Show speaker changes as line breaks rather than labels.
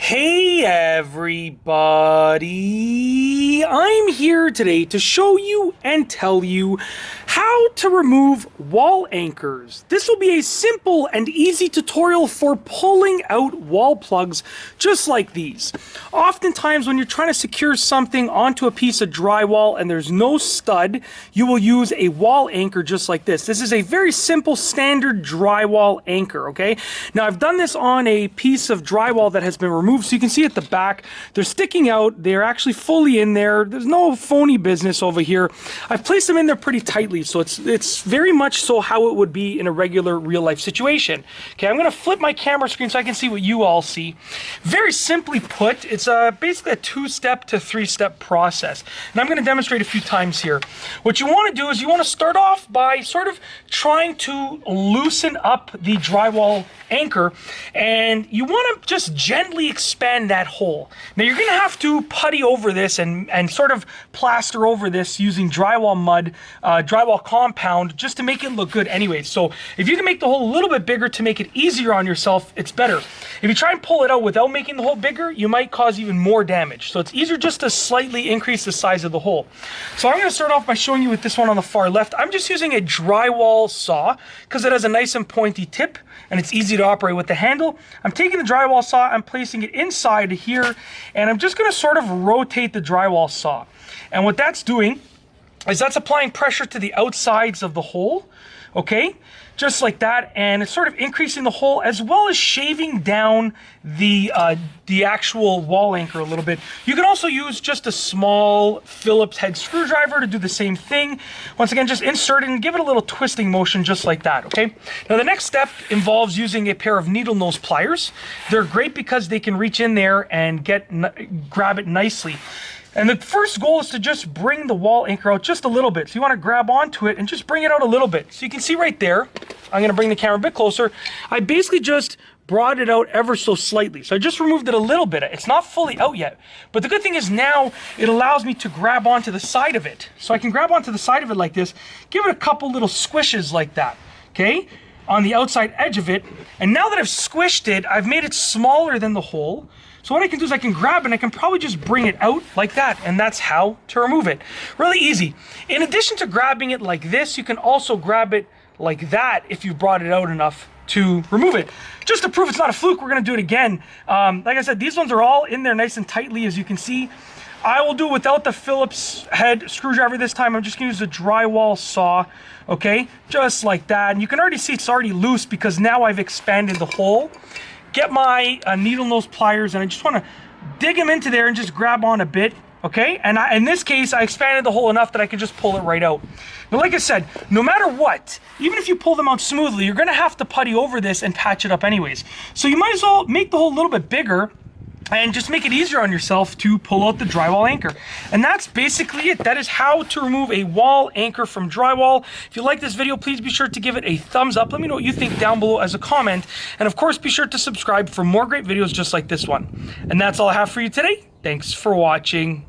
Hey everybody, I'm here today to show you and tell you how to remove wall anchors. This will be a simple and easy tutorial for pulling out wall plugs just like these. Oftentimes when you're trying to secure something onto a piece of drywall and there's no stud, you will use a wall anchor just like this. This is a very simple standard drywall anchor, okay? Now I've done this on a piece of drywall that has been removed, so you can see at the back they're sticking out. They're actually fully in there. There's no phony business over here. I've placed them in there pretty tightly, so it's very much so how it would be in a regular real life situation. Okay, I'm going to flip my camera screen so I can see what you all see. Very simply put, it's basically a two-step to three-step process, and I'm going to demonstrate a few times here. What you want to do is you want to start off by sort of trying to loosen up the drywall anchor, and you want to just gently expand that hole. Now you're going to have to putty over this and sort of plaster over this using drywall mud, drywall compound, just to make it look good anyway. So if you can make the hole a little bit bigger to make it easier on yourself, it's better. If you try and pull it out without making the hole bigger, you might cause even more damage. So it's easier just to slightly increase the size of the hole. So I'm going to start off by showing you with this one on the far left. I'm just using a drywall saw because it has a nice and pointy tip and it's easy to operate with the handle. I'm taking the drywall saw, I'm placing it inside here, and I'm just going to sort of rotate the drywall saw. And what that's doing is that's applying pressure to the outsides of the hole, okay? Just like that, and it's sort of increasing the hole as well as shaving down the actual wall anchor a little bit. You can also use just a small Phillips head screwdriver to do the same thing. Once again, just insert it and give it a little twisting motion just like that, okay? Now the next step involves using a pair of needle nose pliers. They're great because they can reach in there and grab it nicely. And the first goal is to just bring the wall anchor out just a little bit. So you want to grab onto it and just bring it out a little bit. So you can see right there, I'm going to bring the camera a bit closer. I basically just brought it out ever so slightly. So I just removed it a little bit. It's not fully out yet. But the good thing is now it allows me to grab onto the side of it. So I can grab onto the side of it like this, give it a couple little squishes like that, okay? On the outside edge of it. And now that I've squished it, I've made it smaller than the hole. So what I can do is I can grab it and I can probably just bring it out like that, and that's how to remove it. Really easy. In addition to grabbing it like this, you can also grab it like that if you've brought it out enough to remove it. Just to prove it's not a fluke, we're going to do it again. Like I said, these ones are all in there nice and tightly, as you can see. I will do without the Phillips head screwdriver this time. I'm just going to use the drywall saw, okay? Just like that. And you can already see it's already loose because now I've expanded the hole. Get my needle nose pliers and I just want to dig them into there and just grab on a bit, okay? And in this case, I expanded the hole enough that I can just pull it right out. Now, like I said, no matter what, even if you pull them out smoothly, you're going to have to putty over this and patch it up anyways. So you might as well make the hole a little bit bigger and just make it easier on yourself to pull out the drywall anchor. And that's basically it. That is how to remove a wall anchor from drywall. If you like this video, please be sure to give it a thumbs up. Let me know what you think down below as a comment. And of course, be sure to subscribe for more great videos just like this one. And that's all I have for you today. Thanks for watching.